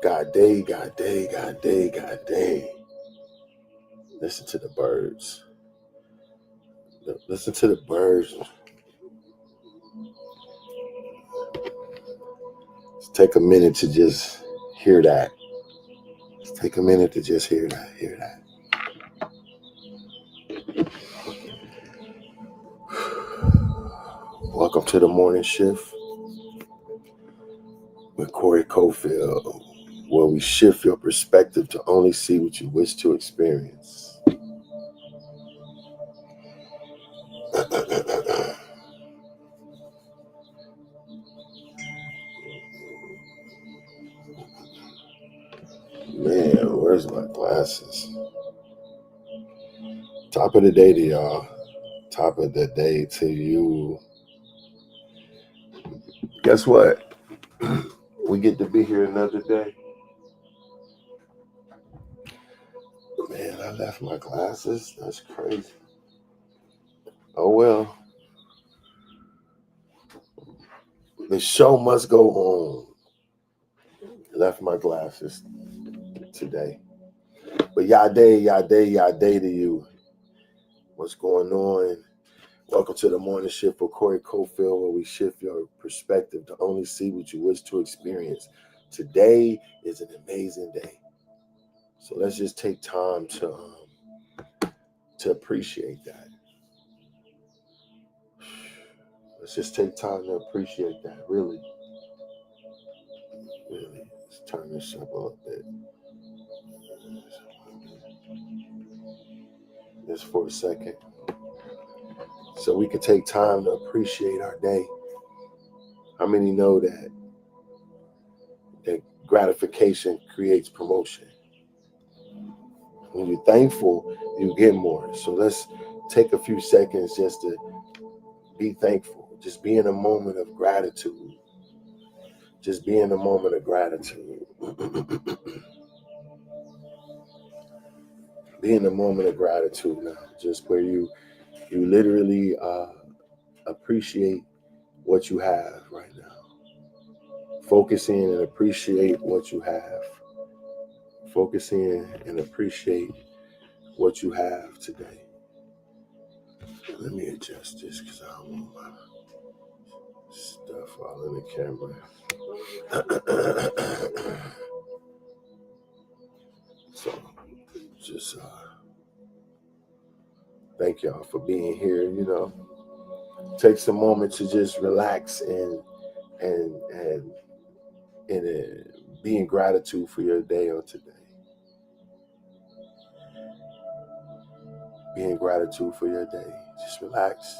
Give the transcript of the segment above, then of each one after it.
God day, God day, God day, God day. Listen to the birds. Listen to the birds. Let's take a minute to just hear that. Let's take a minute to just hear that. Hear that. Welcome to the morning shift with Corey Cofield, where we shift your perspective to only see what you wish to experience. Man, where's my glasses? Top of the day to y'all. Top of the day to you. Guess what? We get to be here another day. Man, I left my glasses. That's crazy. Oh well. The show must go on. Left my glasses today. But y'all day to you. What's going on? Welcome to the morning shift for Corey Cofield, where we shift your perspective to only see what you wish to experience. Today is an amazing day. So let's just take time to appreciate that. Let's just take time to appreciate that, really. Really. Let's turn this up a little bit. Just for a second. So we can take time to appreciate our day. How many know that gratification creates promotion? When you're thankful, you get more. So let's take a few seconds just to be thankful. Just be in a moment of gratitude. Just be in a moment of gratitude. Be in a moment of gratitude now. Just where you literally appreciate what you have right now. Focus in and appreciate what you have. Focus in and appreciate what you have today. Let me adjust this because I don't want my stuff all in the camera. So just thank y'all for being here. Take some moment to just relax and be in gratitude for your day or today. Be in gratitude for your day. Just relax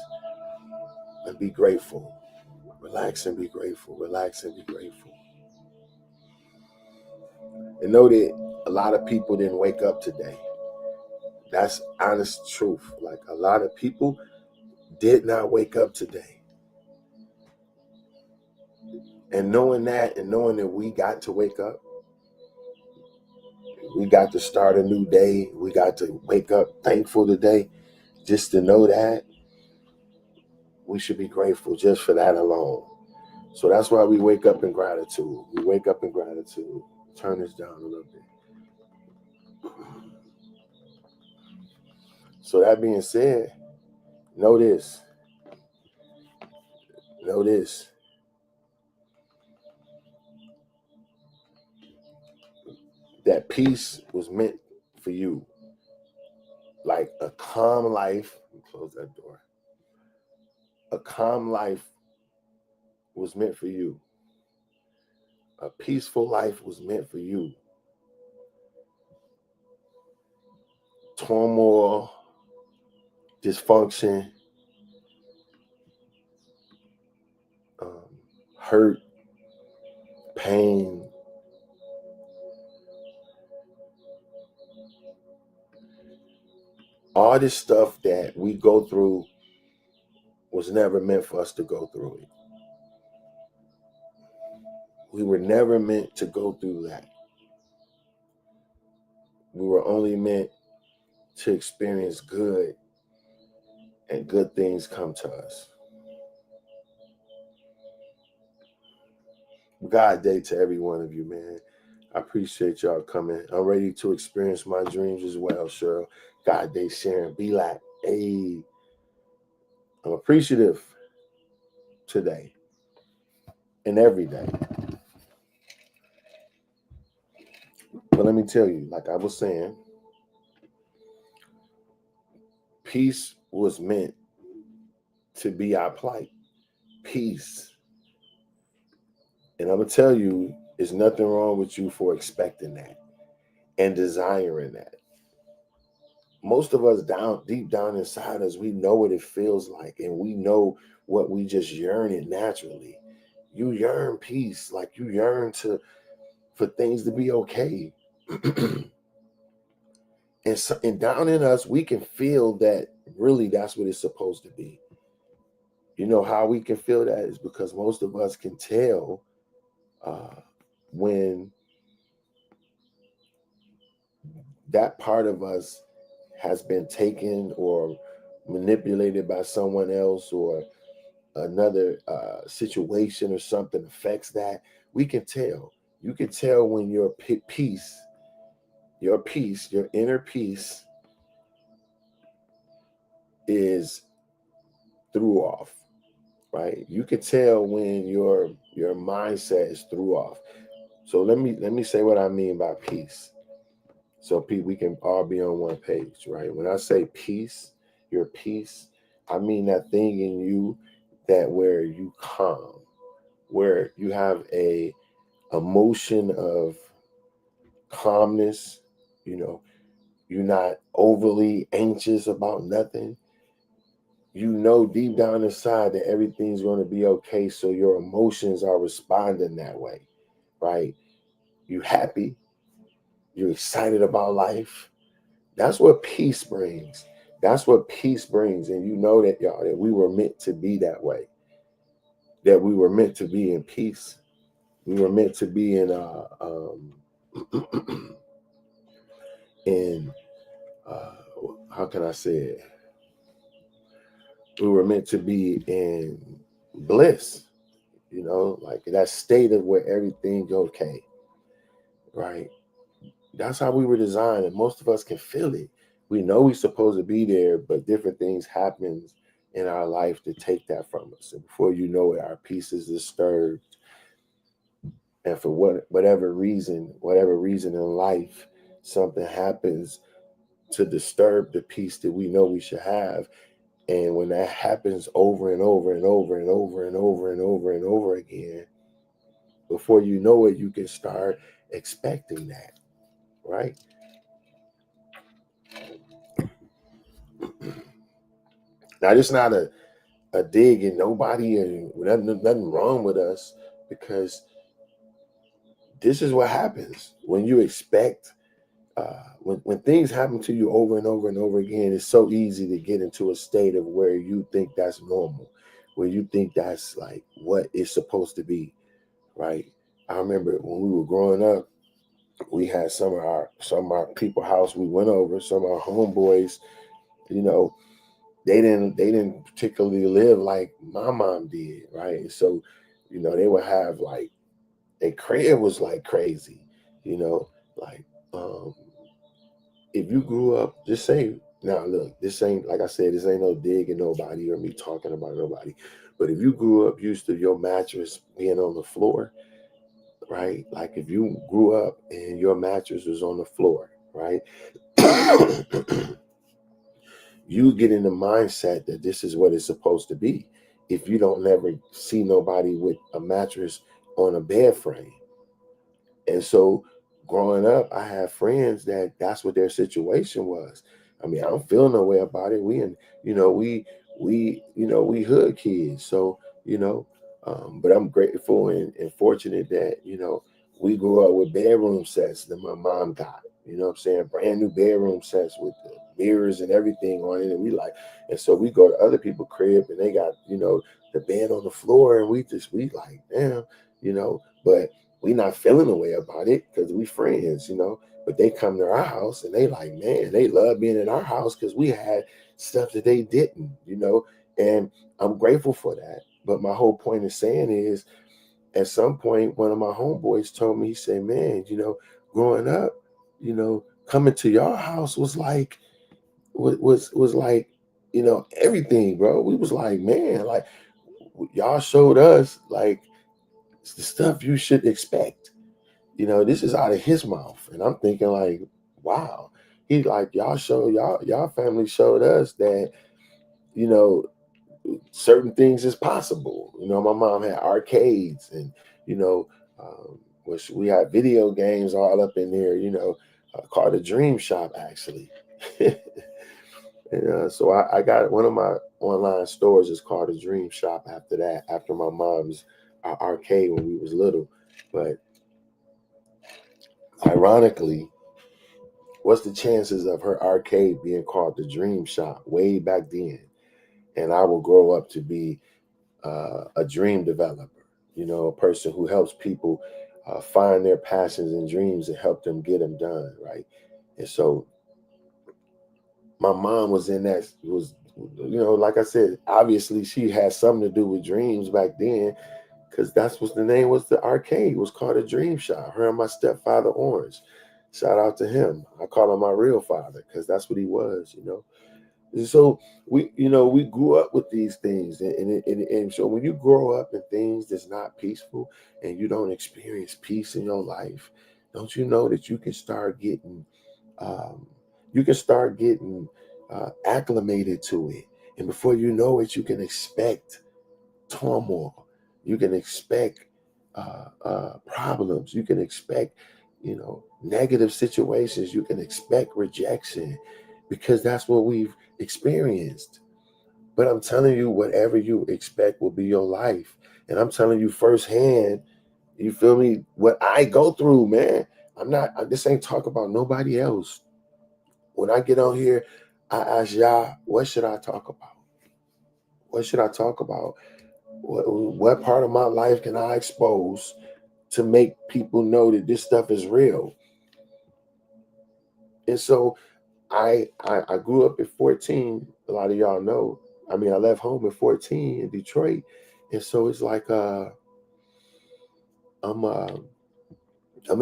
and be grateful. Relax and be grateful. Relax and be grateful. And know that a lot of people didn't wake up today. That's honest truth. Like, a lot of people did not wake up today. And knowing that, and knowing that we got to wake up, we got to start a new day, we got to wake up thankful today, just to know that, we should be grateful just for that alone. So that's why we wake up in gratitude. We wake up in gratitude. Turn this down a little bit. So that being said, know this. Know this. That peace was meant for you. Like a calm life. Let me close that door. A calm life was meant for you. A peaceful life was meant for you. Turmoil, dysfunction, hurt, pain, all this stuff that we go through was never meant for us to go through it. We were never meant to go through that. We were only meant to experience good, and good things come to us. God day to every one of you, man. I appreciate y'all coming. I'm ready to experience my dreams as well, Cheryl. God day, Sharon. Be like, hey, I'm appreciative today and every day. But let me tell you, like I was saying, peace was meant to be our plight. Peace. And I'm going to tell you, there's nothing wrong with you for expecting that and desiring that. Most of us deep down inside us, we know what it feels like, and we know what we just yearn it naturally. You yearn peace, like you yearn for things to be okay. and down in us, we can feel that really that's what it's supposed to be. You know how we can feel that is because most of us can tell when that part of us has been taken or manipulated by someone else, or another situation or something affects that. We can tell. You can tell when your peace, your inner peace is threw off, right? You can tell when your mindset is threw off. So let me say what I mean by peace. So we can all be on one page, right? When I say peace, your peace, I mean that thing in you that where you calm, where you have a emotion of calmness, you know, you're not overly anxious about nothing. You know deep down inside that everything's going to be okay, so your emotions are responding that way, right? You happy, you're excited about life. That's what peace brings. That's what peace brings. And you know that, y'all, that we were meant to be that way, that we were meant to be in peace. We were meant to be in in how can I say it? We were meant to be in bliss, like that state of where everything's okay, right? That's how we were designed, and most of us can feel it. We know we're supposed to be there, but different things happen in our life to take that from us. And before you know it, our peace is disturbed. And for whatever reason in life, something happens to disturb the peace that we know we should have. And when that happens over and over and over and over and over and over and over again, before you know it, you can start expecting that, right? Now, it's not a dig in nobody, and nothing wrong with us, because this is what happens when you expect. When things happen to you over and over and over again, it's so easy to get into a state of where you think that's normal, where you think that's like what it's supposed to be, right? I remember when we were growing up, we had some of our people house we went over, some of our homeboys, you know, they didn't particularly live like my mom did, right? So, they would have like their crib was like crazy, like um if you grew up, just say, now look, this ain't, like I said, this ain't no digging nobody or me talking about nobody. But if you grew up used to your mattress being on the floor, right? Like if you grew up and your mattress was on the floor, right? You get in the mindset that this is what it's supposed to be. If you don't never see nobody with a mattress on a bed frame. And so growing up, I had friends that's what their situation was. I mean, I don't feel no way about it. We hood kids. So, but I'm grateful and fortunate that, we grew up with bedroom sets that my mom got, what I'm saying? Brand new bedroom sets with the mirrors and everything on it. And so we go to other people's crib and they got, the bed on the floor, and we like, damn, but we not feeling the way about it because we friends, but they come to our house and they like, man, they love being in our house because we had stuff that they didn't, and I'm grateful for that. But my whole point of saying is at some point, one of my homeboys told me, he said, man, growing up, coming to your house was like, was like, everything, bro. We was like, man, like, y'all showed us like the stuff you should expect. This is out of his mouth. And I'm thinking like, wow. He's like, y'all family showed us that, certain things is possible. My mom had arcades and, which we had video games all up in there, called a Dream Shop actually. And so I got one of my online stores is called a Dream Shop after that, after my mom's arcade when we was little. But ironically, what's the chances of her arcade being called the Dream Shop way back then? And I will grow up to be a dream developer, a person who helps people find their passions and dreams and help them get them done, right? And so my mom was in that, like I said, obviously she had something to do with dreams back then, because that's what the name was. The arcade was called a Dream Shop. Her and my stepfather Orange, shout out to him. I call him my real father because that's what he was. And so we grew up with these things, and so when you grow up in things that's not peaceful and you don't experience peace in your life, don't you know that you can start getting um, acclimated to it, and before you know it, you can expect turmoil, you can expect problems, you can expect negative situations, you can expect rejection, because that's what we've experienced. But I'm telling you, whatever you expect will be your life. And I'm telling you firsthand, you feel me, what I go through, man. This ain't talk about nobody else. When I get on here, I ask Yah, what should I talk about? What should I talk about? What part of my life can I expose to make people know that this stuff is real? And so I grew up at 14. A lot of y'all know. I mean, I left home at 14 in Detroit. And so it's like I'm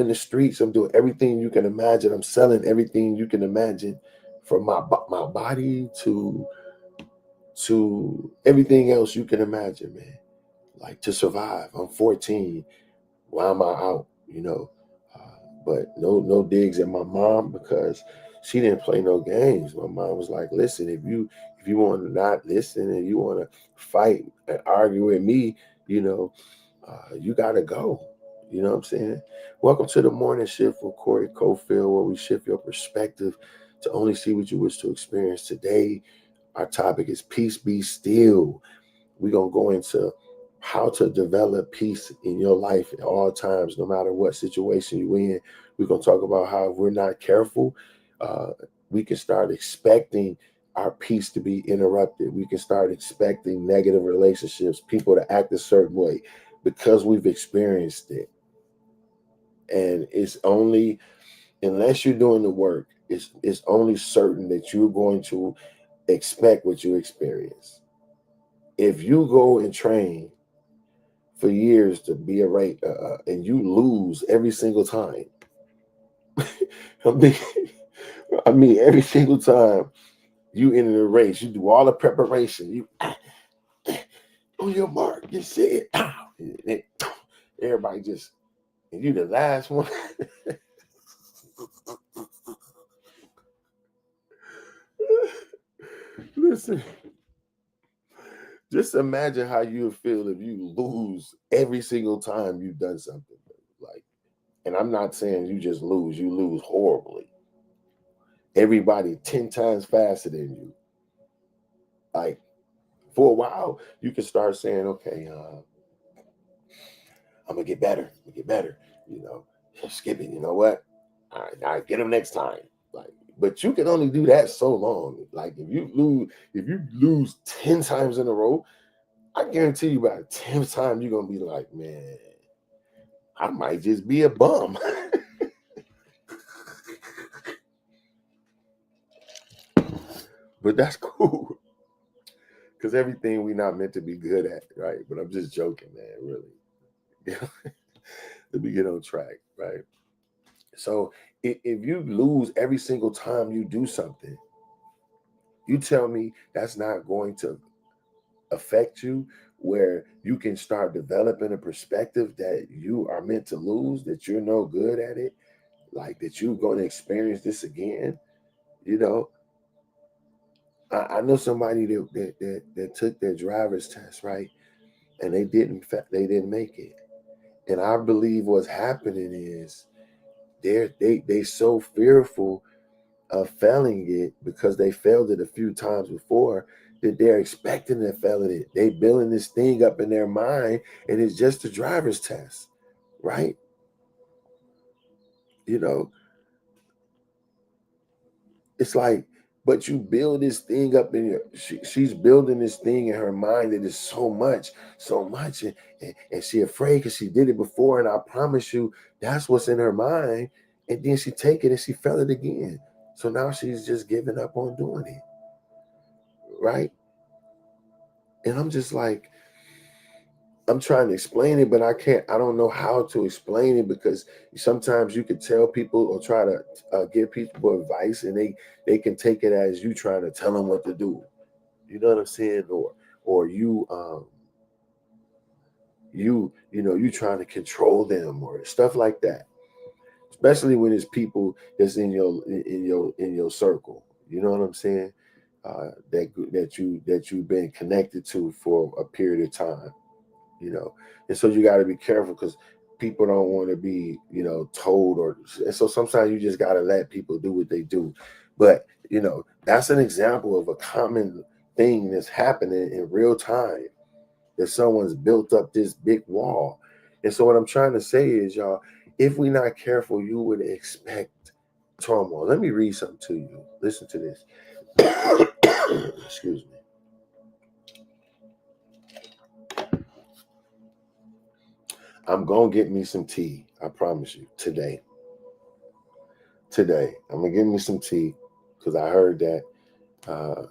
in the streets. I'm doing everything you can imagine. I'm selling everything you can imagine, from my body to everything else you can imagine, man. Like, to survive. I'm 14. Why am I out? But no digs at my mom, because she didn't play no games. My mom was like, listen, if you want to not listen and you want to fight and argue with me, you got to go. You know what I'm saying? Welcome to the morning shift with Corey Cofield, where we shift your perspective to only see what you wish to experience. Today, our topic is peace be still. We're going to go into how to develop peace in your life at all times, no matter what situation you're in. We're going to talk about how, if we're not careful, we can start expecting our peace to be interrupted. We can start expecting negative relationships, people to act a certain way, because we've experienced it. And it's only, unless you're doing the work, it's only certain that you're going to expect what you experience. If you go and train for years to be a right, and you lose every single time, I mean, every single time you enter the race, you do all the preparation, you on your mark, you see it, everybody just, and you the last one. Listen, just imagine how you would feel if you lose every single time you've done something. Like, and I'm not saying you just lose, you lose horribly. Everybody 10 times faster than you. Like, for a while, you can start saying, okay, I'm going to get better. Skip it. You know what? All right, get them next time. Like, but you can only do that so long. Like, if you lose 10 times in a row, I guarantee you by the 10th time, you're going to be like, man, I might just be a bum. But that's cool. Because everything we're not meant to be good at, right? But I'm just joking, man, really. Let me get on track, right? So if you lose every single time you do something, you tell me that's not going to affect you, where you can start developing a perspective that you are meant to lose, that you're no good at it, like that you're going to experience this again. You know, I know somebody that took their driver's test, right, and they didn't make it, and I believe what's happening is they so fearful of failing it because they failed it a few times before, that they're expecting to fail it. They building this thing up in their mind, and it's just a driver's test, right? You know, it's like, but you build this thing up in your. She's building this thing in her mind that is so much, and she afraid because she did it before. And I promise you, that's what's in her mind. And then she take it and she fell it again. So now she's just giving up on doing it, right? And I'm just like, I'm trying to explain it, but I can't. I don't know how to explain it, because sometimes you could tell people or try to give people advice, and they can take it as you trying to tell them what to do. You know what I'm saying? Or you trying to control them or stuff like that. Especially when it's people that's in your circle. You know what I'm saying? That you've been connected to for a period of time. You know, and so you got to be careful, because people don't want to be, told, or and so sometimes you just got to let people do what they do. But that's an example of a common thing that's happening in real time, that someone's built up this big wall. And so what I'm trying to say is, y'all, if we're not careful, you would expect turmoil. Let me read something to you. Listen to this. Excuse me. I'm gonna get me some tea. I promise you. Today, I'm gonna get me some tea, because I heard that uh,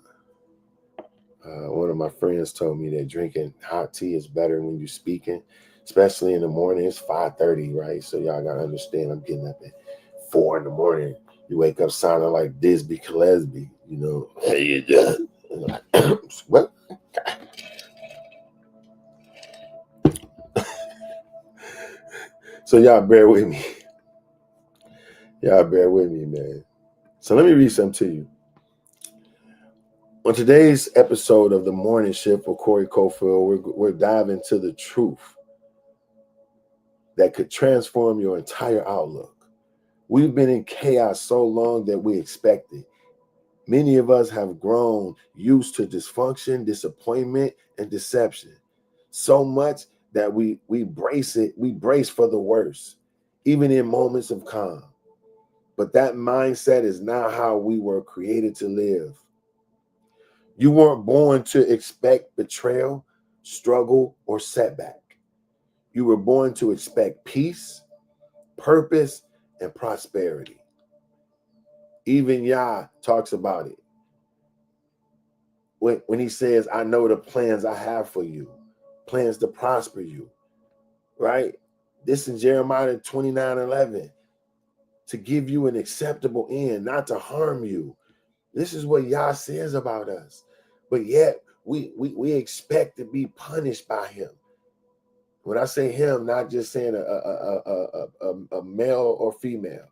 one of my friends told me that drinking hot tea is better when you're speaking, especially in the morning. It's 5:30, right? So y'all gotta understand. I'm getting up at 4 in the morning. You wake up sounding like Disby Gillespie. Hey, you done? What? So y'all bear with me. Y'all bear with me, man. So let me read something to you. On today's episode of the Morning Shift with Corey Cofield, we're diving into the truth that could transform your entire outlook. We've been in chaos so long that we expect it. Many of us have grown used to dysfunction, disappointment, and deception. So much that we brace it, we brace for the worst, even in moments of calm. But that mindset is not how we were created to live. You weren't born to expect betrayal, struggle, or setback. You were born to expect peace, purpose, and prosperity. Even Yah talks about it when he says, I know the plans I have for you, plans to prosper you, right? This in Jeremiah 29:11, to give you an acceptable end, not to harm you. This is what Yah says about us. But yet we expect to be punished by him. When I say him, not just saying a male or female,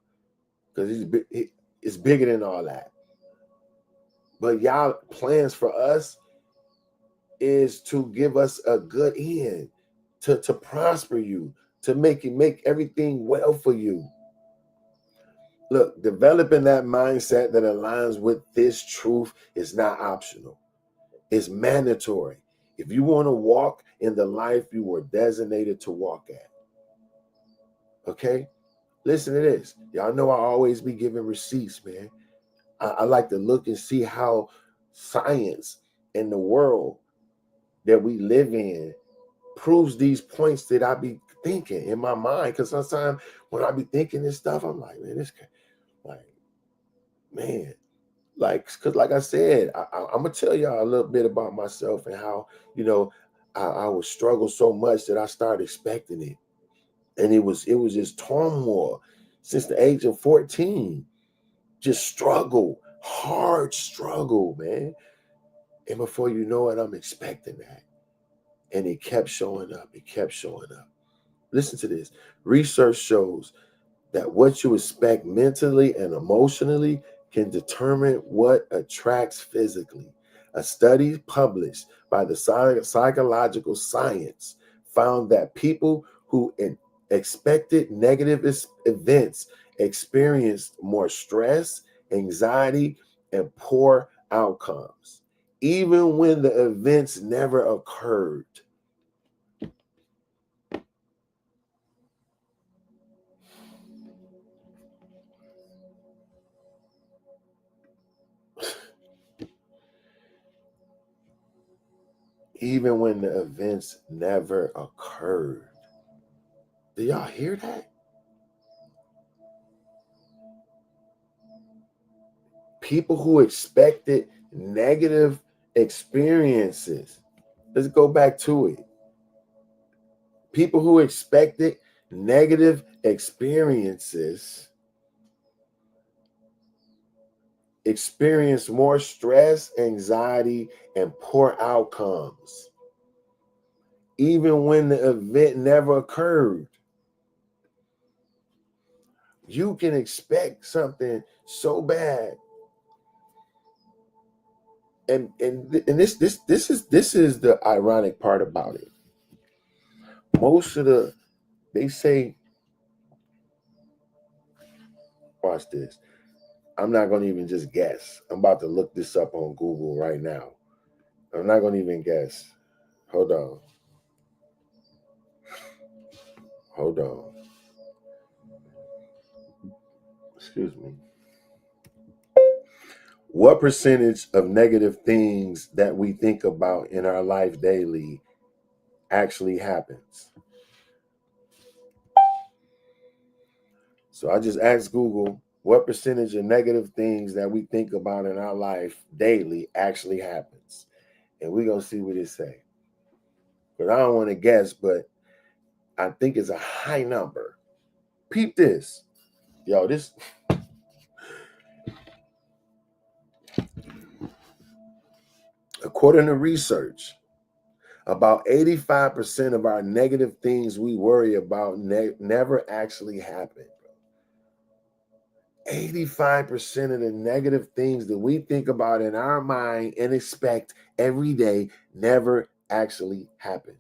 because it's bigger than all that. But Yah plans for us is to give us a good end, to prosper you, to make everything well for you. Look, developing that mindset that aligns with this truth is not optional. It's mandatory. If you want to walk in the life you were designated to walk at. Okay? Listen to this. Y'all know I always be giving receipts, man. I like to look and see how science and the world that we live in proves these points that I be thinking in my mind. Because sometimes when I be thinking this stuff, I'm like, man, like, man, because like I said, I'm gonna tell y'all a little bit about myself and how I would struggle so much that I started expecting it. And it was just turmoil since the age of 14. Just struggle, hard struggle, man. And before you know it, I'm expecting that. And it kept showing up. It kept showing up. Listen to this. Research shows that what you expect mentally and emotionally can determine what attracts physically. A study published by the Psychological Science found that people who expected negative events experienced more stress, anxiety, and poor outcomes, even when the events never occurred. Even when the events never occurred. Do y'all hear that? People who expected negative experiences. Let's go back to it. People who expected negative experiences experience more stress, anxiety, and poor outcomes, even when the event never occurred. You can expect something so bad, and this is the ironic part about it. Most of they say, watch this. I'm not going to even just guess. I'm about to look this up on Google right now. I'm not going to even guess. Hold on. Excuse me. What percentage of negative things that we think about in our life daily actually happens? So I just asked Google, what percentage of negative things that we think about in our life daily actually happens? And we're going to see what it say. But I don't want to guess, but I think it's a high number. Peep this. Yo, this. According to research, about 85% of our negative things we worry about never actually happen. 85% of the negative things that we think about in our mind and expect every day never actually happen.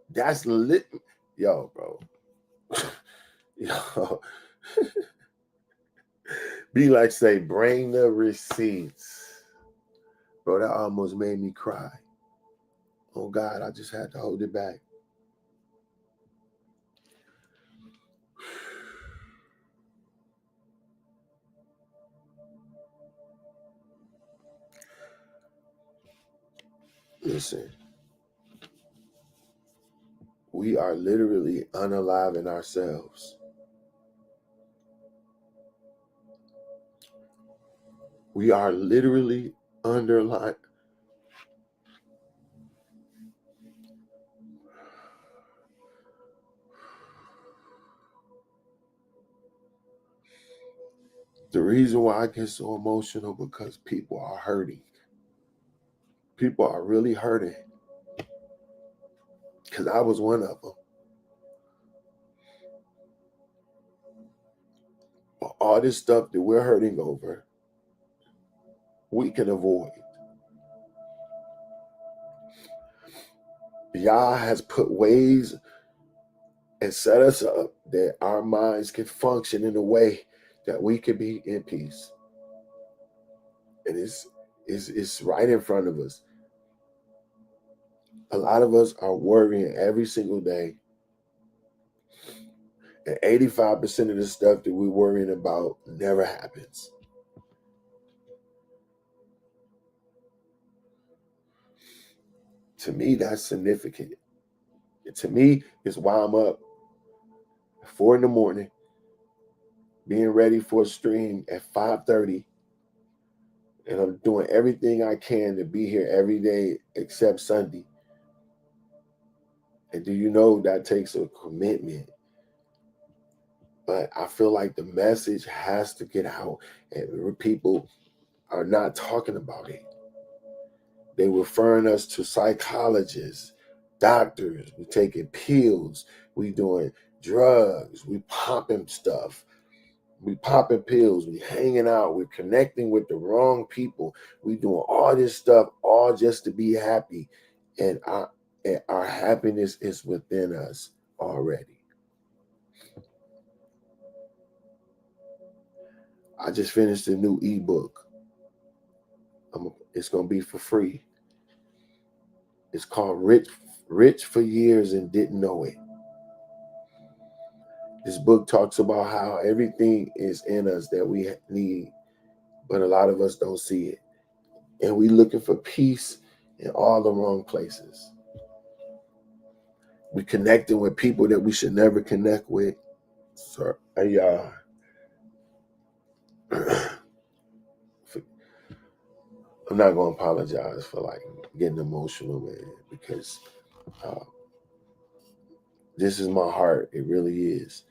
That's lit. Yo, bro. Yo. Be like, say, bring the receipts. Bro, that almost made me cry. Oh, God, I just had to hold it back. Listen, we are literally unaliving ourselves. We are literally underlying. The reason why I get so emotional because people are hurting. People are really hurting. Because I was one of them. But all this stuff that we're hurting over, we can avoid. Yah has put ways and set us up that our minds can function in a way that we can be in peace. And it's right in front of us. A lot of us are worrying every single day. And 85% of the stuff that we're worrying about never happens. To me, that's significant. And to me, it's why I'm up at 4 a.m, being ready for a stream at 5:30. And I'm doing everything I can to be here every day except Sunday. And do you know that takes a commitment? But I feel like the message has to get out, and people are not talking about it. They referring us to psychologists, doctors. We taking pills. We doing drugs. We popping stuff. We popping pills. We hanging out. We're connecting with the wrong people. We doing all this stuff all just to be happy, and our happiness is within us already. I just finished a new ebook. It's gonna be for free. It's called Rich for Years and Didn't Know It. This book talks about how everything is in us that we need, but a lot of us don't see it. And we looking for peace in all the wrong places. We connecting with people that we should never connect with. So, I'm not gonna apologize for like getting emotional, man, because this is my heart. It really is.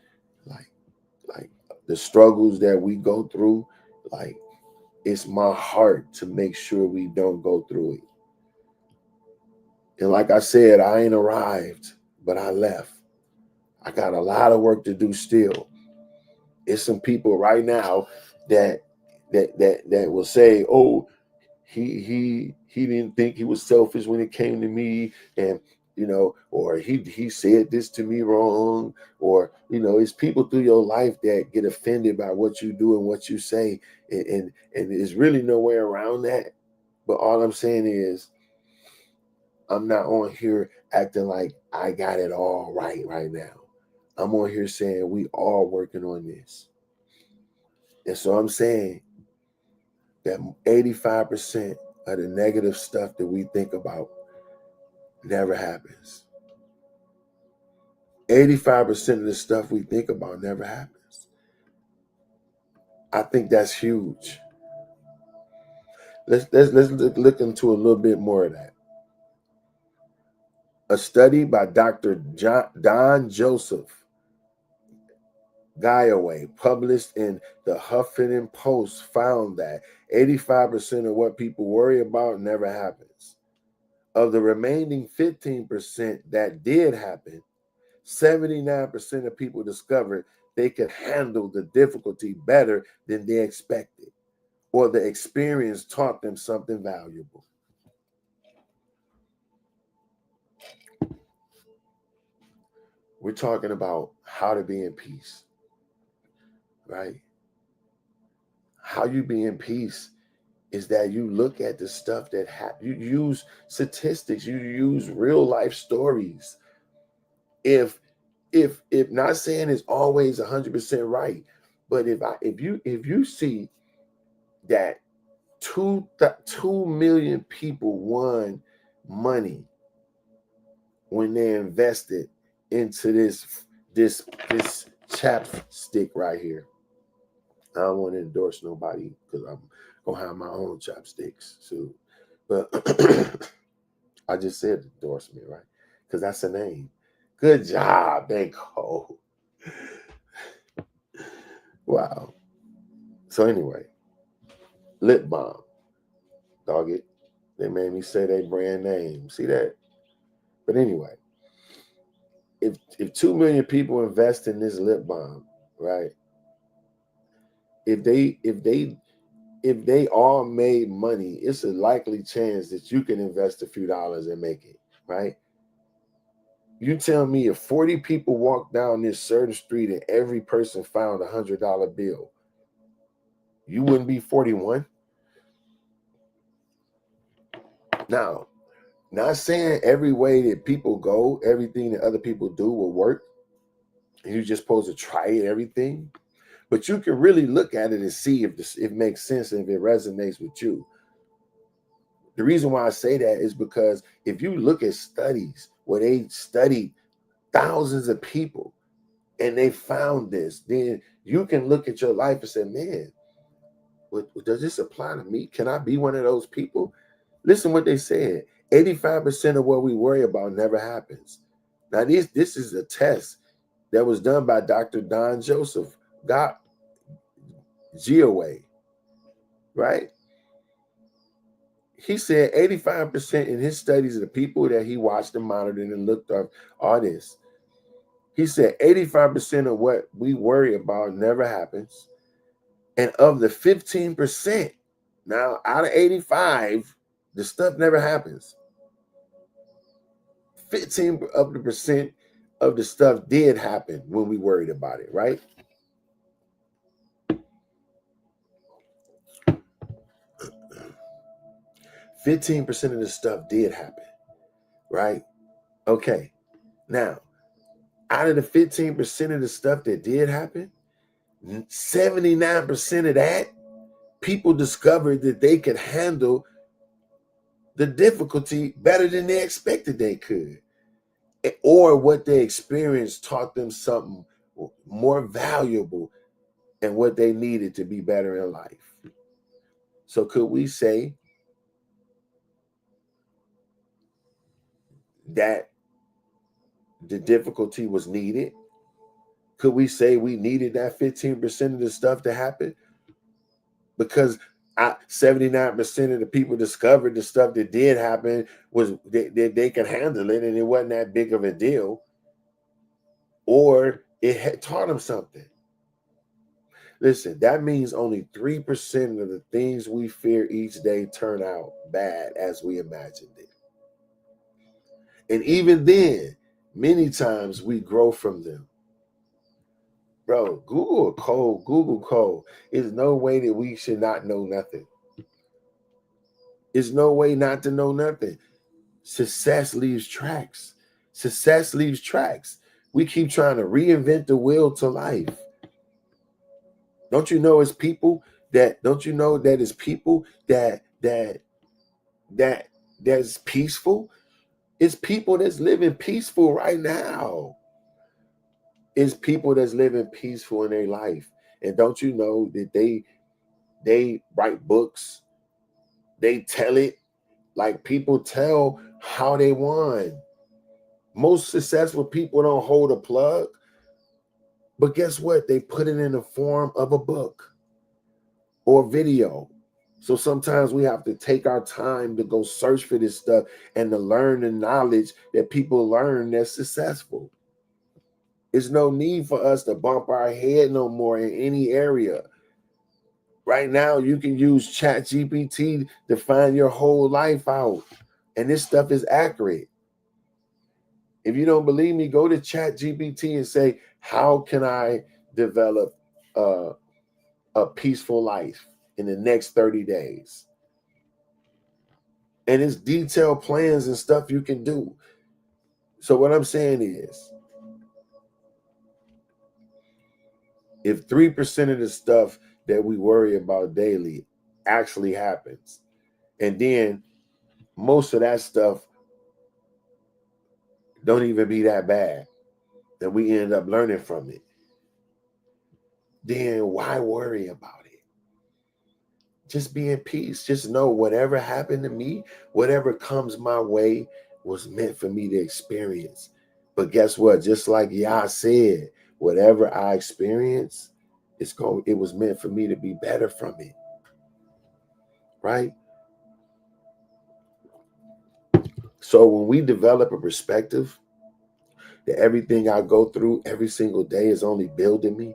Like the struggles that we go through, like it's my heart to make sure we don't go through it. And like I said, I ain't arrived, but I left. I got a lot of work to do still. It's some people right now that will say, "Oh, he didn't think he was selfish when it came to me," and or he said this to me wrong, or it's people through your life that get offended by what you do and what you say, and there's really no way around that. But all I'm saying is, I'm not on here acting like I got it all right now. I'm on here saying we all working on this. And so I'm saying that 85% of the negative stuff that we think about never happens. 85% of the stuff we think about never happens. I think that's huge. Let's look into a little bit more of that. A study by Dr. Don Joseph Guyaway, published in the Huffington Post, found that 85% of what people worry about never happens. Of the remaining 15% that did happen, 79% of people discovered they could handle the difficulty better than they expected, or the experience taught them something valuable. We're talking about how to be in peace, right? How you be in peace is that you look at the stuff that you use statistics, you use real life stories. If not saying it's always 100% right, but if you see that 2 million people won money when they invested into this chapstick right here. I don't want to endorse nobody because I'm gonna have my own chopsticks soon. But I just said endorsement, right? Because that's a name. Good job, Banco. Wow. So anyway, lip balm. Dog it. They made me say they brand name. See that? But anyway, if 2 million people invest in this lip balm, right? If they all made money, it's a likely chance that you can invest a few dollars and make it, right? You tell me if 40 people walked down this certain street and every person found $100 bill, you wouldn't be 41. Now, not saying every way that people go, everything that other people do will work. And you're just supposed to try it, everything. But you can really look at it and see if it makes sense and if it resonates with you. The reason why I say that is because if you look at studies where they studied thousands of people and they found this, then you can look at your life and say, man, does this apply to me? Can I be one of those people? Listen what they said. 85% of what we worry about never happens. Now, this is a test that was done by Dr. Don Joseph, God, Geoway, right? He said 85% in his studies of the people that he watched and monitored and looked up all this. He said 85% of what we worry about never happens. And of the 15%, now out of 85, the stuff never happens. 15 of the percent of the stuff did happen when we worried about it, right? %15 of the stuff did happen, right? Okay. Now, out of the 15% of the stuff that did happen, 79% of that, people discovered that they could handle the difficulty better than they expected they could. Or what they experienced taught them something more valuable and what they needed to be better in life. So could we say that the difficulty was needed? Could we say we needed that 15% of the stuff to happen? Because 79% of the people discovered the stuff that did happen was they could handle it and it wasn't that big of a deal, or it had taught them something. Listen, that means only 3% of the things we fear each day turn out bad as we imagined it. And even then, many times we grow from them. Bro, Google code. There's no way that we should not know nothing. There's no way not to know nothing. Success leaves tracks. Success leaves tracks. We keep trying to reinvent the wheel to life. Don't you know it's people that that's peaceful? It's people that's living peaceful right now. It's people that's living peaceful in their life. And don't you know that they write books, they tell it like people tell how they won. Most successful people don't hold a plug, but guess what? They put it in the form of a book or video. So sometimes we have to take our time to go search for this stuff and to learn the knowledge that people learn that's successful. There's no need for us to bump our head no more in any area. Right now, you can use ChatGPT to find your whole life out. And this stuff is accurate. If you don't believe me, go to ChatGPT and say, how can I develop a peaceful life in the next 30 days? And it's detailed plans and stuff you can do. So what I'm saying is, if 3% of the stuff that we worry about daily actually happens, and then most of that stuff don't even be that bad, and we end up learning from it, then why worry about it? Just be in peace. Just know whatever happened to me, whatever comes my way was meant for me to experience. But guess what? Just like Yah said, whatever I experience, it was meant for me to be better from it. Right? So when we develop a perspective that everything I go through every single day is only building me,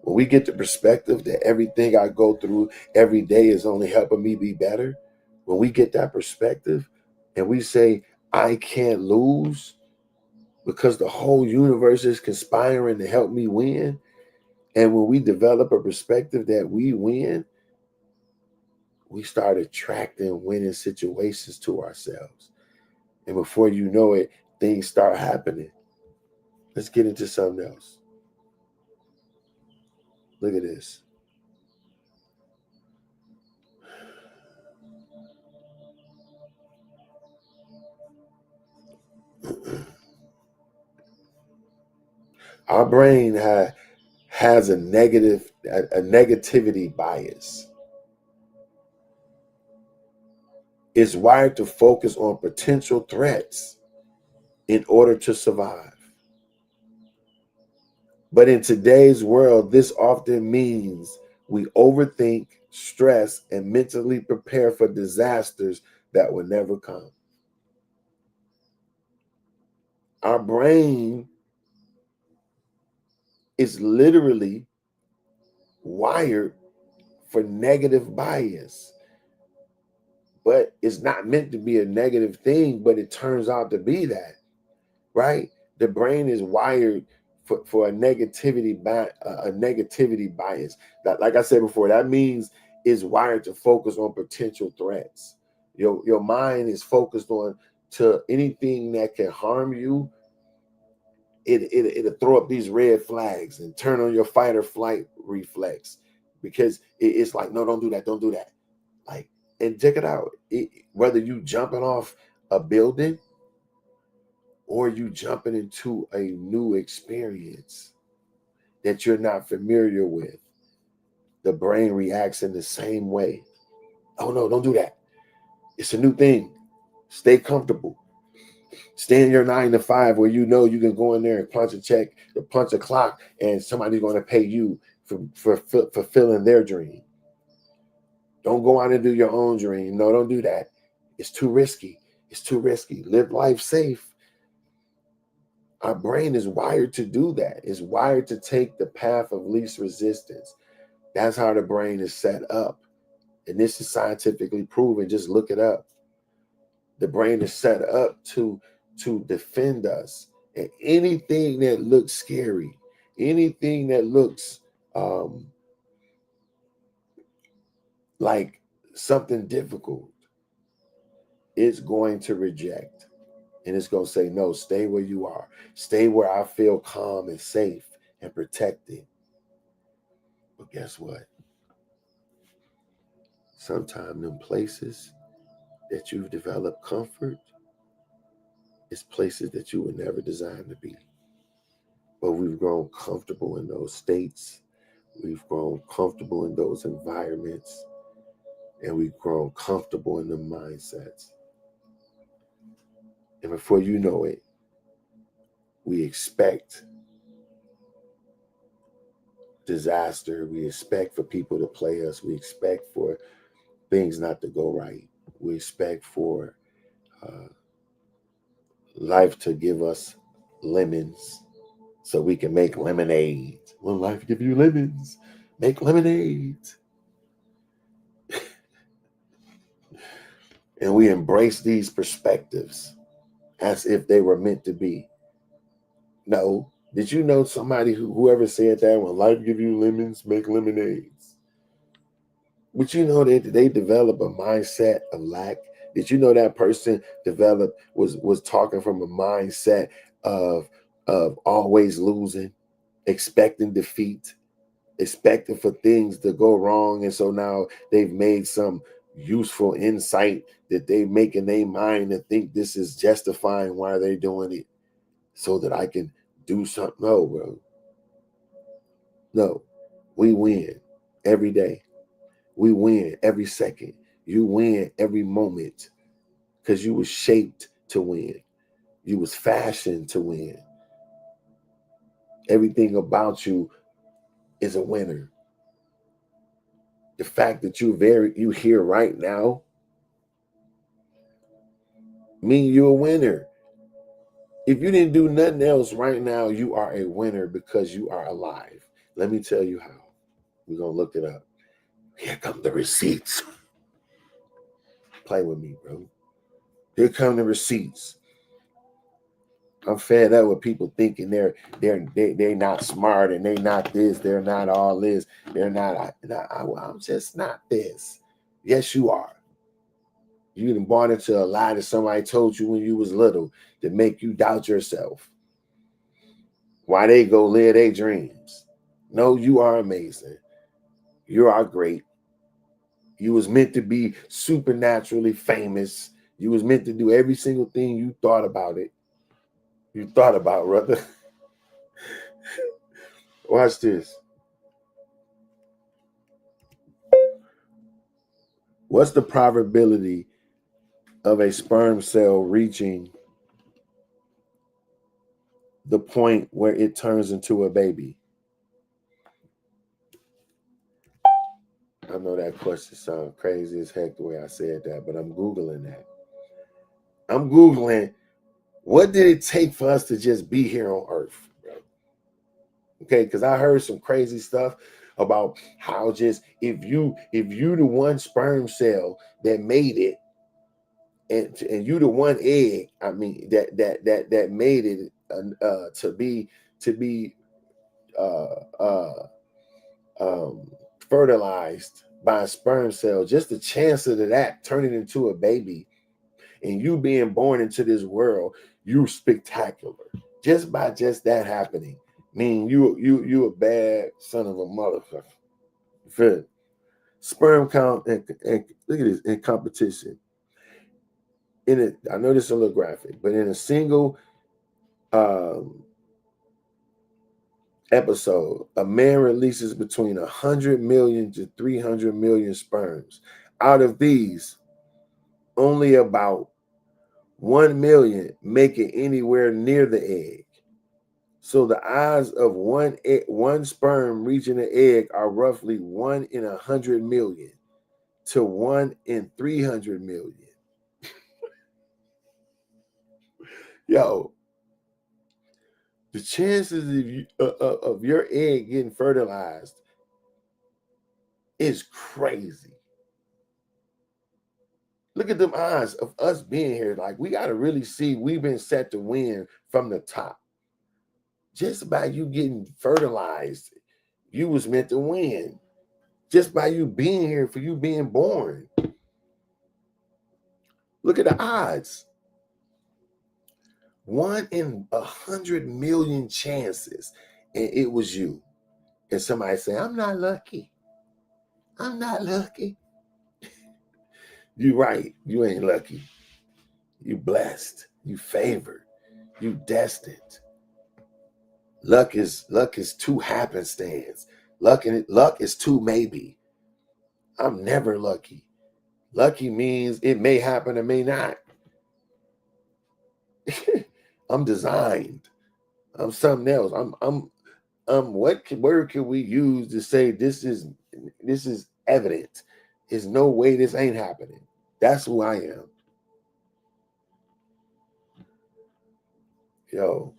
when we get the perspective that everything I go through every day is only helping me be better, when we get that perspective and we say, I can't lose because the whole universe is conspiring to help me win. And when we develop a perspective that we win, we start attracting winning situations to ourselves. And before you know it, things start happening. Let's get into something else. Look at this. Our brain has a negativity bias. It's wired to focus on potential threats in order to survive. But in today's world, this often means we overthink, stress, and mentally prepare for disasters that will never come. Our brain is literally wired for negative bias, but it's not meant to be a negative thing, but it turns out to be that, right? The brain is wired for a negativity bias. That, like I said before, that means it's wired to focus on potential threats. Your mind is focused on to anything that can harm you. It'll throw up these red flags and turn on your fight or flight reflex, because it's like, no, don't do that, don't do that. Like, and check it out. Whether you jumping off a building or you jumping into a new experience that you're not familiar with, the brain reacts in the same way. Oh no, don't do that. It's a new thing. Stay comfortable. Stay in your 9 to 5 where you know you can go in there and punch a check or punch a clock and somebody's going to pay you for fulfilling their dream. Don't go out and do your own dream. No, don't do that. It's too risky. It's too risky. Live life safe. Our brain is wired to do that. It's wired to take the path of least resistance. That's how the brain is set up. And this is scientifically proven. Just look it up. The brain is set up to defend us. And anything that looks scary, anything that looks like something difficult, it's going to reject. And it's going to say, no, stay where you are. Stay where I feel calm and safe and protected. But guess what? Sometimes them places that you've developed comfort is places that you were never designed to be. But we've grown comfortable in those states. We've grown comfortable in those environments. And we've grown comfortable in the mindsets. And before you know it, we expect disaster. We expect for people to play us. We expect for things not to go right. We expect for life to give us lemons so we can make lemonade. When life give you lemons, make lemonade. And we embrace these perspectives as if they were meant to be. No. Did you know somebody whoever said that, when life give you lemons, make lemonades? But you know that they develop a mindset of lack. Did you know that person was talking from a mindset of always losing, expecting defeat, expecting for things to go wrong, and so now they've made some useful insight that they make in their mind and think this is justifying why they're doing it, so that I can do something. No, bro. No, we win every day. We win every second. You win every moment because you was shaped to win. You was fashioned to win. Everything about you is a winner. The fact that you here right now mean you're a winner. If you didn't do nothing else right now, you are a winner because you are alive. Let me tell you how. We're going to look it up. Here come the receipts. Play with me, bro. Here come the receipts. I'm fed up with people thinking they're not smart and they not this, they're not all this, they're not. I'm just not this. Yes, you are. You done bought into a lie that somebody told you when you was little to make you doubt yourself. Why they go live their dreams? No, you are amazing. You are great. You was meant to be supernaturally famous. You was meant to do every single thing you thought about it. You thought about, brother. Watch this. What's the probability of a sperm cell reaching the point where it turns into a baby? know that question sounds crazy as heck the way I said that, but I'm Googling that. I'm Googling, what did it take for us to just be here on Earth, bro? Okay, because I heard some crazy stuff about how just if you the one sperm cell that made it, and you the one egg, I mean that made it to be uh, uh, fertilized by a sperm cell, just the chance of that turning into a baby and you being born into this world, you're spectacular. Just by just that happening, mean you a bad son of a motherfucker. Feel it? Sperm count and look at this in competition. In it, I know this is a little graphic, but in a single um, episode, a man releases between 100 million to 300 million sperms. Out of these, only about 1 million make it anywhere near the egg. So the odds of one sperm reaching the egg are roughly 1 in 100 million to 1 in 300 million. Yo, the chances of your egg getting fertilized is crazy. Look at them odds of us being here. Like, we got to really see we've been set to win from the top. Just by you getting fertilized, you was meant to win. Just by you being here, for you being born. Look at the odds. 1 in 100 million chances, and it was you. And somebody say, I'm not lucky. I'm not lucky. You right. You ain't lucky. You blessed. You favored. You destined. Luck is too happenstance. Luck is too maybe. I'm never lucky. Lucky means it may happen or may not. I'm designed. I'm something else. What word can we use to say this is evident? There's no way this ain't happening. That's who I am. Yo,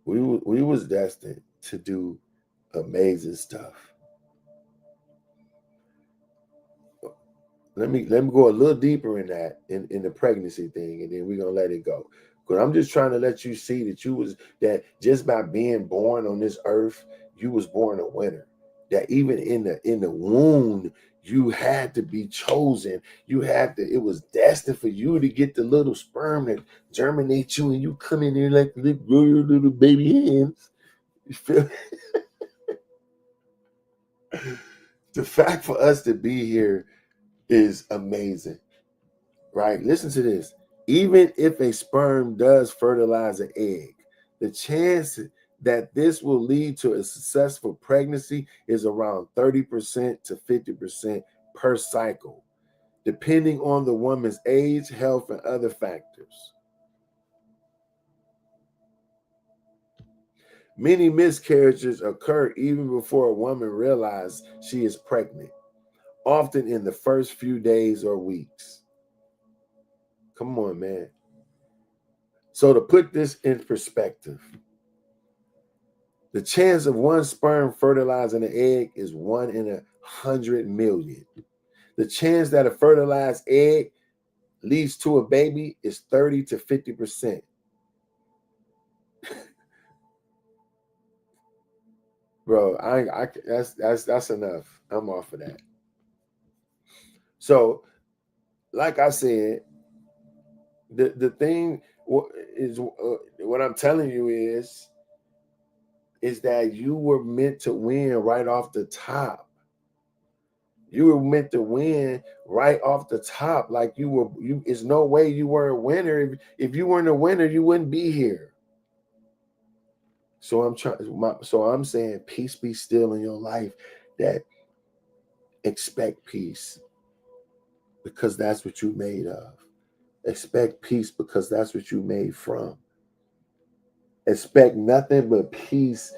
we was destined to do amazing stuff. Let me go a little deeper in that in the pregnancy thing, and then we're gonna let it go. Because I'm just trying to let you see that just by being born on this earth, you was born a winner. That even in the womb, you had to be chosen. It was destined for you to get the little sperm that germinate you, and you come in there like your little baby hands. You feel the fact for us to be here is amazing, right? Listen to this. Even if a sperm does fertilize an egg, the chance that this will lead to a successful pregnancy is around 30% to 50% per cycle, depending on the woman's age, health, and other factors. Many miscarriages occur even before a woman realizes she is pregnant, often in the first few days or weeks. Come on, man. So to put this in perspective, the chance of one sperm fertilizing an egg is 1 in 100 million. The chance that a fertilized egg leads to a baby is 30 to 50%. Bro, that's enough. I'm off of that. So, like I said, the thing is what I'm telling you is that you were meant to win right off the top. You were meant to win right off the top. Like it's no way you were a winner. If you weren't a winner, you wouldn't be here. So I'm saying peace be still in your life. That expect peace because that's what you made of. Expect peace because that's what you made from. Expect nothing but peace.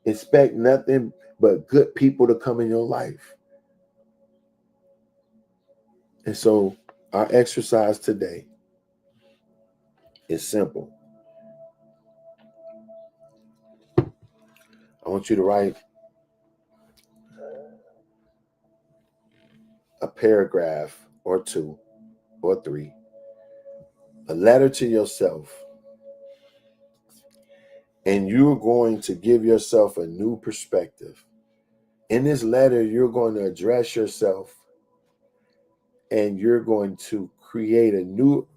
Expect nothing but good people to come in your life. And so our exercise today is simple. I want you to write a paragraph or two or three, a letter to yourself, and you're going to give yourself a new perspective. In this letter, you're going to address yourself and you're going to create a new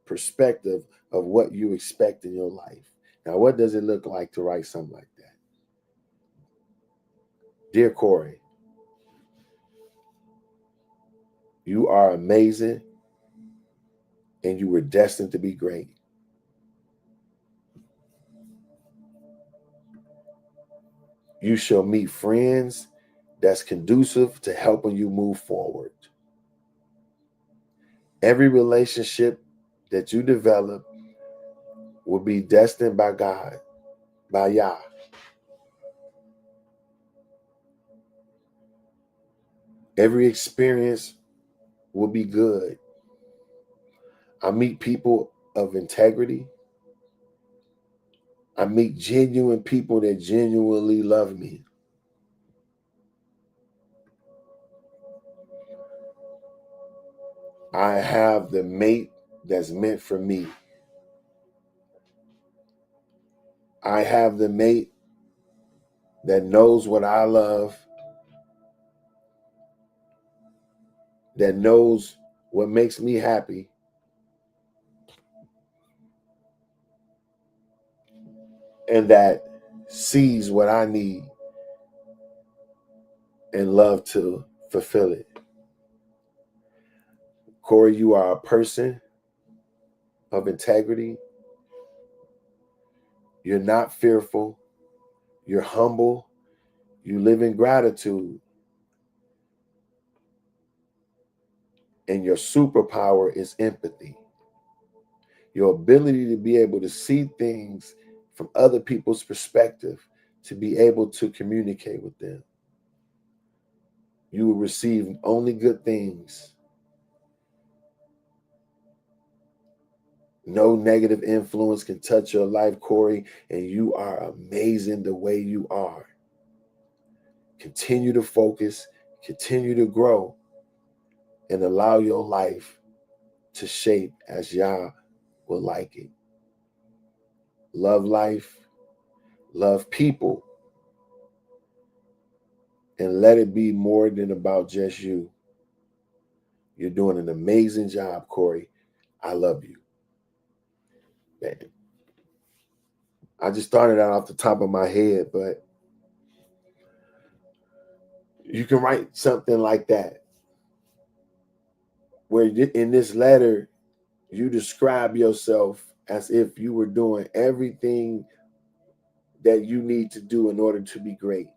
perspective of what you expect in your life. Now, what does it look like to write something like that? Dear Corey, you are amazing and you were destined to be great. You shall meet friends that's conducive to helping you move forward. Every relationship that you develop will be destined by God, by Yah. Every experience will be good. I meet people of integrity. I meet genuine people that genuinely love me. I have the mate that's meant for me. I have the mate that knows what I love, that knows what makes me happy, and that sees what I need and love to fulfill it. Corey, you are a person of integrity. You're not fearful. You're humble. You live in gratitude. And your superpower is empathy. Your ability to be able to see things from other people's perspective, to be able to communicate with them. You will receive only good things. No negative influence can touch your life, Corey, and you are amazing the way you are. Continue to focus, continue to grow, and allow your life to shape as Yah will like it. Love life, love people, and let it be more than about just you. You're doing an amazing job, Corey. I love you. Man. I just started out off the top of my head, but you can write something like that, where in this letter, you describe yourself as if you were doing everything that you need to do in order to be great.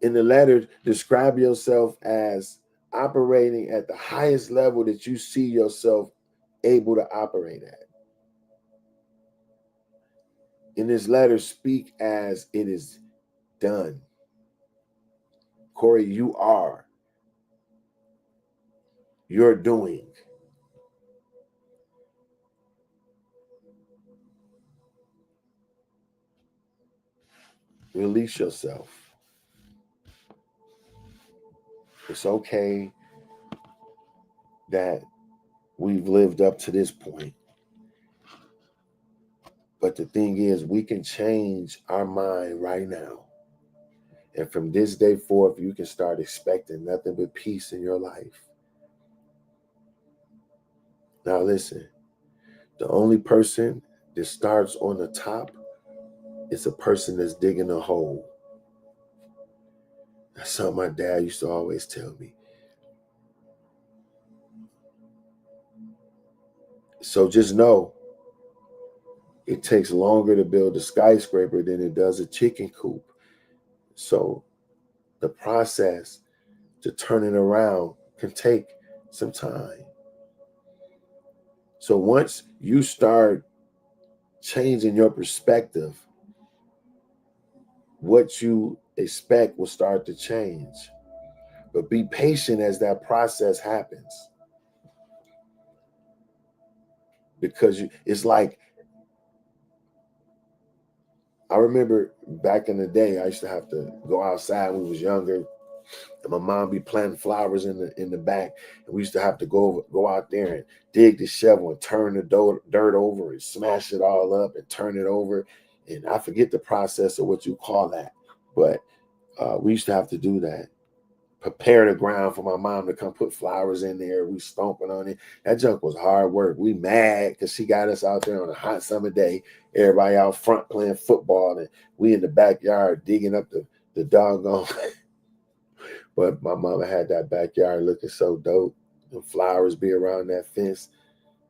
In the letter, describe yourself as operating at the highest level that you see yourself able to operate at. In this letter, speak as it is done. Corey, you are. You're doing. Release yourself. It's okay that we've lived up to this point. But the thing is, we can change our mind right now. And from this day forth, you can start expecting nothing but peace in your life. Now listen, the only person that starts on the top is a person that's digging a hole. That's something my dad used to always tell me. So just know, it takes longer to build a skyscraper than it does a chicken coop. So the process to turn it around can take some time. So once you start changing your perspective, what you expect will start to change. But be patient as that process happens. Because it's like, I remember back in the day, I used to have to go outside when we was younger. And my mom be planting flowers in the back, and we used to have to go out there and dig the shovel and turn the dirt over and smash it all up and turn it over. And I forget the process of what you call that, but we used to have to do that. Prepare the ground for my mom to come put flowers in there. We stomping on it. That junk was hard work. We mad because she got us out there on a hot summer day. Everybody out front playing football, and we in the backyard digging up the doggone. But my mama had that backyard looking so dope. The flowers be around that fence.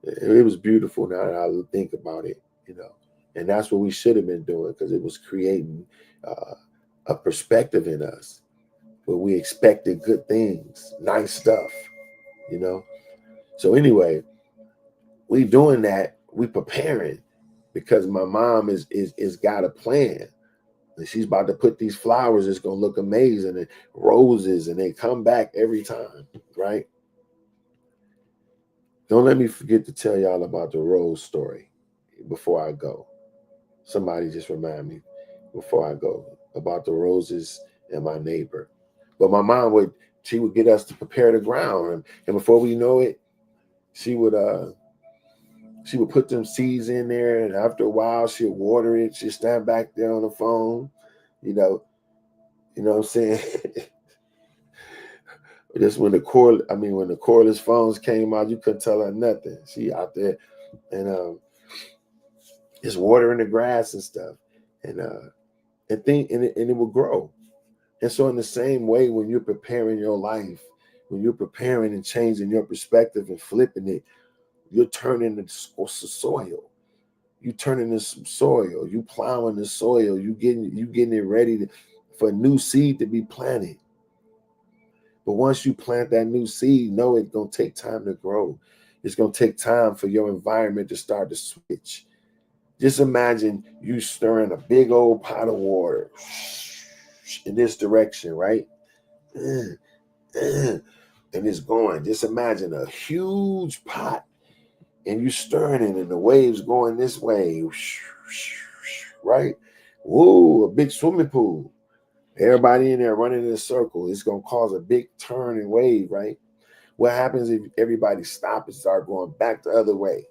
It was beautiful now that I think about it, you know. And that's what we should have been doing, because it was creating a perspective in us where we expected good things, nice stuff, you know. So anyway, we doing that. We preparing because my mom is got a plan. And she's about to put these flowers. It's going to look amazing. And roses, and they come back every time, right? Don't let me forget to tell y'all about the rose story before I go. Somebody just remind me before I go about the roses and my neighbor. But my mom she would get us to prepare the ground. And before we know it, she would put them seeds in there. And after a while, she'd water it. She'd stand back there on the phone, you know what I'm saying? Just when the cordless phones came out, you couldn't tell her nothing. She out there and just watering the grass and stuff, and it will grow. And so in the same way, when you're preparing your life, when you're preparing and changing your perspective and flipping it, you're turning the soil. You turning into some soil. You plowing the soil. You getting it ready for a new seed to be planted. But once you plant that new seed, know it's going to take time to grow. It's going to take time for your environment to start to switch. Just imagine you stirring a big old pot of water in this direction, right? And it's going. Just imagine a huge pot, and you stirring it, and the waves going this way, right? Whoa, a big swimming pool. Everybody in there running in a circle. It's going to cause a big turn and wave, right? What happens if everybody stops and start going back the other way?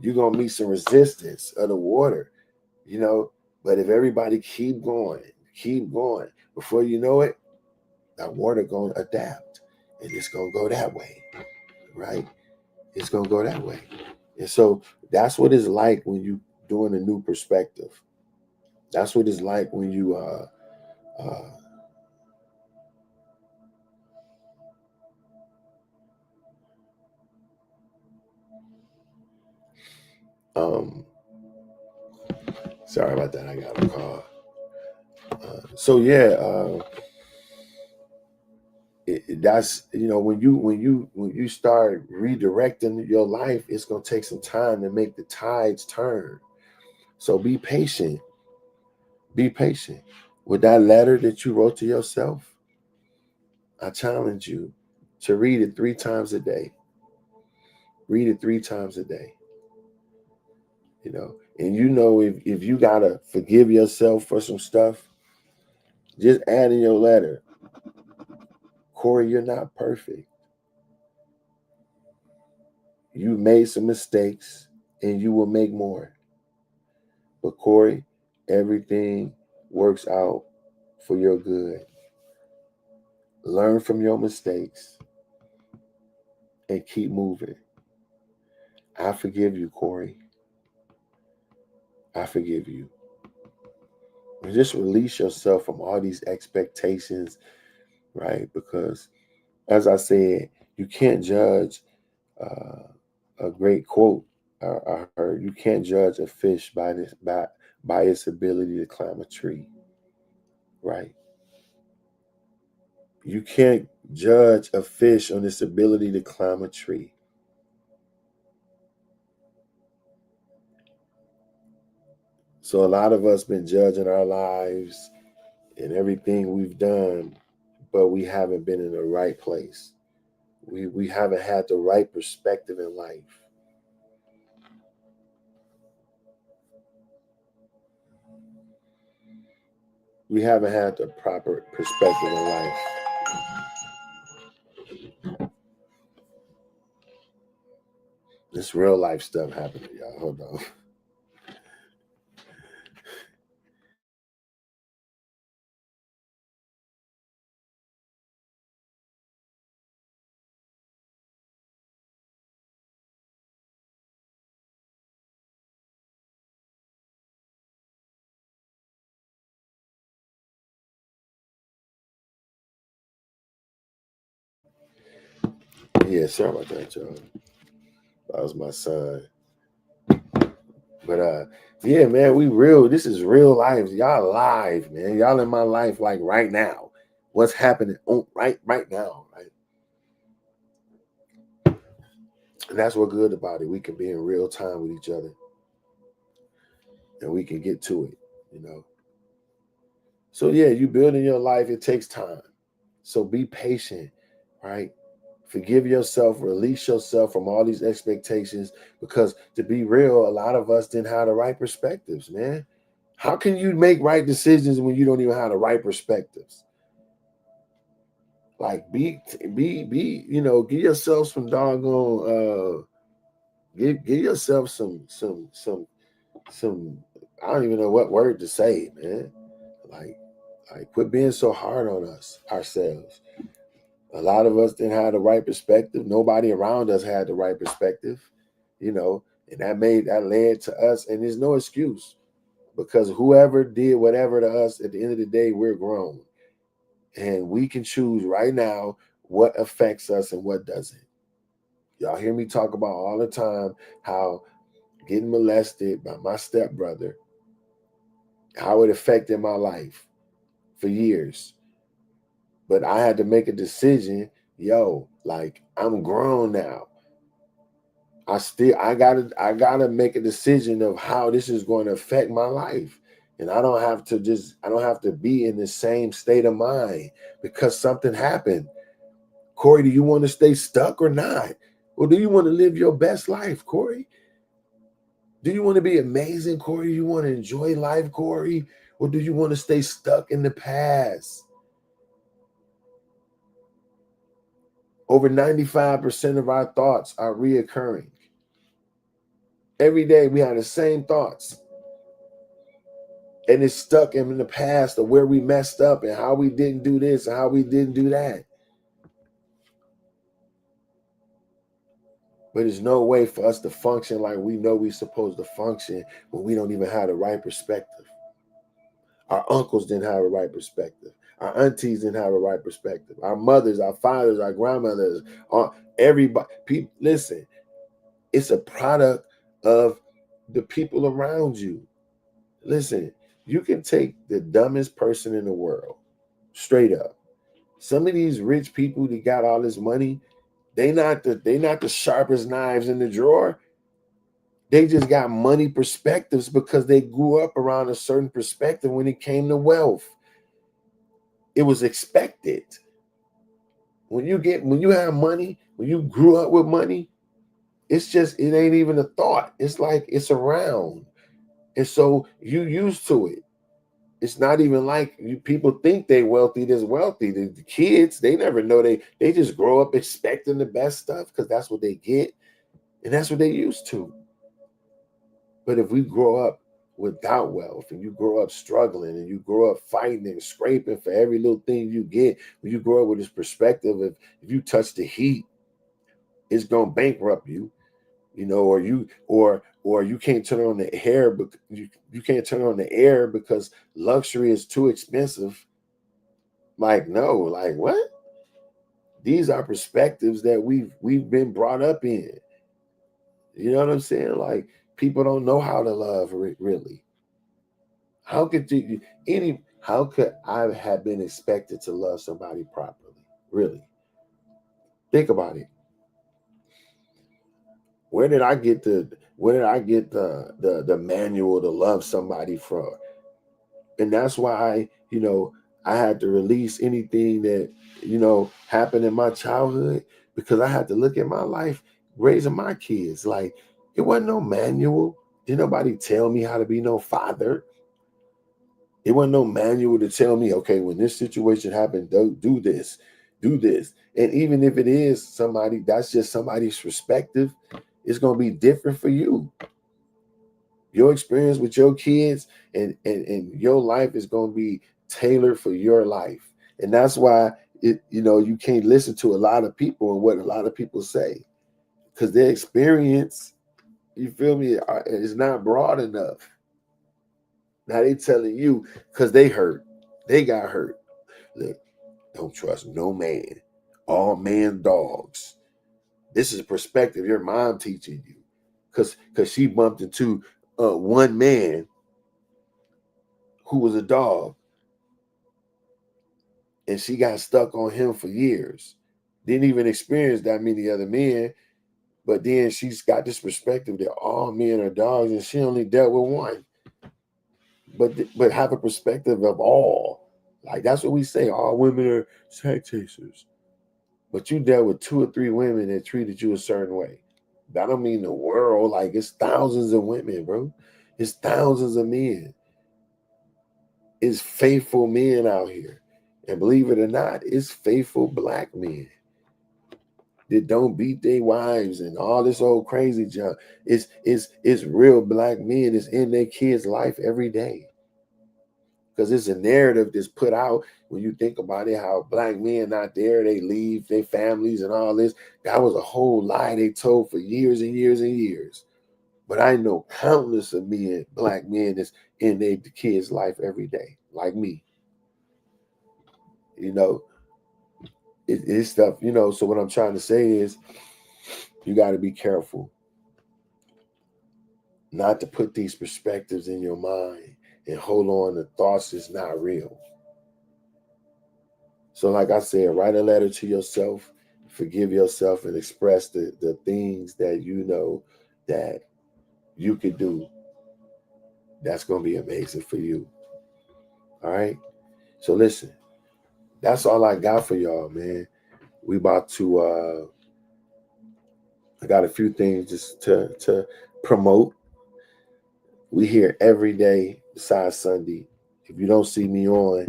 You're going to meet some resistance of the water, you know. But if everybody keep going, before you know it, that water going to adapt, and it's going to go that way, right? It's going to go that way. And so that's what it's like when you doing a new perspective. That's what it's like when you sorry about that. I got a call. So yeah, that's, you know, when you start redirecting your life, it's gonna take some time to make the tides turn. So be patient. Be patient. With that letter that you wrote to yourself, I challenge you to read it 3 times a day. Read it 3 times a day. You know, and you know, if you gotta forgive yourself for some stuff, just add in your letter, Corey, you're not perfect. You made some mistakes and you will make more. But Corey, everything works out for your good. Learn from your mistakes and keep moving. I forgive you, Corey. I forgive you. And just release yourself from all these expectations, right? Because, as I said, you can't judge a great quote I heard. You can't judge a fish by its ability to climb a tree, right? You can't judge a fish on its ability to climb a tree. So a lot of us been judging our lives and everything we've done but we haven't been in the right place. We haven't had the right perspective in life. We haven't had the proper perspective in life. This real life stuff happening, y'all. Hold on. Yeah, sorry about that, y'all. That was my son. But yeah, man, we real. This is real life. Y'all live, man. Y'all in my life like right now. What's happening right now, right? And that's what's good about it. We can be in real time with each other. And we can get to it, you know. So yeah, you building your life, it takes time. So be patient, right? Forgive yourself, release yourself from all these expectations, because to be real, a lot of us didn't have the right perspectives, man. How can you make right decisions when you don't even have the right perspectives? Like you know, give yourself some doggone give yourself some I don't even know what word to say, man. Like quit being so hard on ourselves. A lot of us didn't have the right perspective. Nobody around us had the right perspective, you know, and that led to us. And there's no excuse, because whoever did whatever to us, at the end of the day, we're grown. And we can choose right now what affects us and what doesn't. Y'all hear me talk about all the time how getting molested by my stepbrother, how it affected my life for years. But I had to make a decision, like I'm grown now. I gotta make a decision of how this is going to affect my life. And I don't have to be in the same state of mind because something happened. Corey, do you want to stay stuck or not? Or do you want to live your best life, Corey? Do you want to be amazing, Corey? Do you want to enjoy life, Corey? Or do you want to stay stuck in the past? Over 95% of our thoughts are reoccurring. Every day we have the same thoughts. And it's stuck in the past of where we messed up and how we didn't do this and how we didn't do that. But there's no way for us to function like we know we're supposed to function when we don't even have the right perspective. Our uncles didn't have a right perspective. Our aunties didn't have a right perspective. Our mothers, our fathers, our grandmothers, everybody. People, listen, it's a product of the people around you. Listen, you can take the dumbest person in the world, straight up. Some of these rich people that got all this money, they not the sharpest knives in the drawer. They just got money perspectives because they grew up around a certain perspective when it came to wealth. It was expected. When you have money, when you grew up with money, it ain't even a thought. It's like it's around. And so you used to it. It's not even like people think they wealthy. That's wealthy. The kids, they never know they just grow up expecting the best stuff because that's what they get and that's what they used to. But if we grow up without wealth and you grow up struggling and you grow up fighting and scraping for every little thing you get, when you grow up with this perspective of if you touch the heat, it's gonna bankrupt you, or you can't turn on the air, but you can't turn on the air because luxury is too expensive. Like, no, like what? These are perspectives that we've been brought up in. You know what I'm saying? Like people don't know how to love really. How could how could I have been expected to love somebody properly? Really? Think about it. Where did I get the manual to love somebody from? And that's why, I had to release anything that, happened in my childhood, because I had to look at my life raising my kids. Like, it wasn't no manual. Didn't nobody tell me how to be no father. It wasn't no manual to tell me, okay, when this situation happened, do this, do this. And even if it is somebody, that's just somebody's perspective, it's going to be different for you. Your experience with your kids and your life is going to be tailored for your life. And that's why you can't listen to a lot of people and what a lot of people say, because their experience, you feel me, is not broad enough. Now they telling you because they hurt. They got hurt. Look, don't trust no man. All man dogs. This is a perspective your mom teaching you. Because she bumped into one man who was a dog. And she got stuck on him for years. Didn't even experience that many other men. But then she's got this perspective that all men are dogs, and she only dealt with one. But have a perspective of all. Like, that's what we say. All women are sex chasers. But you dealt with 2 or 3 women that treated you a certain way. That don't mean the world. Like, it's thousands of women, bro. It's thousands of men. It's faithful men out here. And believe it or not, it's faithful black men that don't beat their wives and all this old crazy junk. It's real black men that's in their kids' life every day. Because it's a narrative that's put out when you think about it, how black men not there, they leave their families and all this. That was a whole lie they told for years and years and years. But I know countless of men, black men, that's in their kids' life every day, like me. It's stuff, so what I'm trying to say is, you got to be careful not to put these perspectives in your mind and hold on to thoughts that's not real. So like I said, write a letter to yourself, forgive yourself, and express the things that you know that you could do. That's going to be amazing for you. All right? So listen, that's all I got for y'all, man. We about to, I got a few things just to promote. We here every day besides Sunday. If you don't see me on,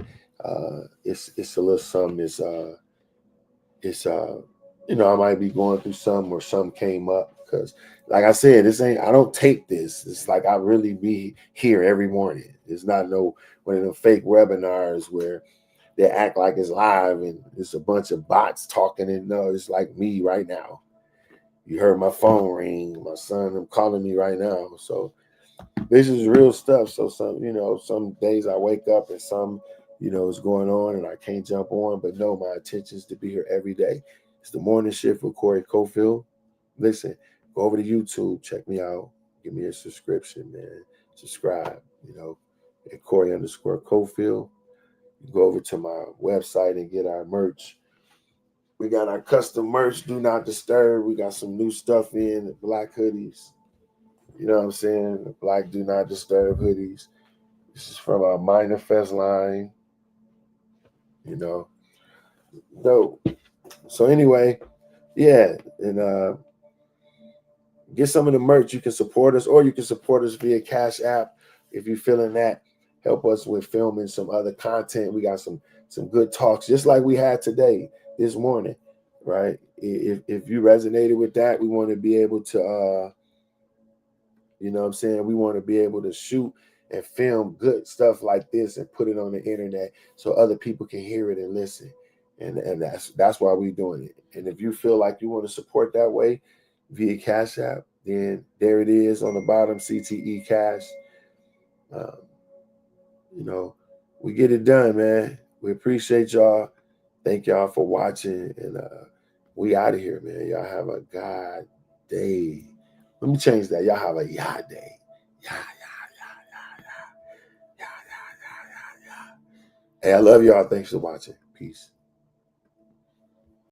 it's a little something. It's I might be going through something, or something came up, because like I said, I don't take this. It's like I really be here every morning. It's not no one of them fake webinars where they act like it's live and it's a bunch of bots talking, and no, it's like me right now. You heard my phone ring. My son, I'm calling me right now. So this is real stuff. So some days I wake up and some, is going on and I can't jump on. But no, my intention is to be here every day. It's the morning shift with Corey Cofield. Listen, go over to YouTube, check me out, give me a subscription, man. Subscribe, at Corey_Cofield. You go over to my website and get our merch. We got our custom merch, Do Not Disturb. We got some new stuff in, black hoodies. You know what I'm saying? The black Do Not Disturb hoodies. This is from our Manifest line. Dope. So anyway, yeah, and get some of the merch. You can support us, or you can support us via Cash App if you're feeling that. Help us with filming some other content. We got some good talks, just like we had today, this morning, right? If you resonated with that, we want to be able to you know what I'm saying? We want to be able to shoot and film good stuff like this and put it on the internet so other people can hear it and listen. And that's why we're doing it. And if you feel like you want to support that way via Cash App, then there it is on the bottom, CTE Cash. Um, we get it done, man. We appreciate y'all. Thank y'all for watching. And we out of here, man. Y'all have a God day. Let me change that. Y'all have a Yah day. Yah. Hey, I love y'all. Thanks for watching. Peace.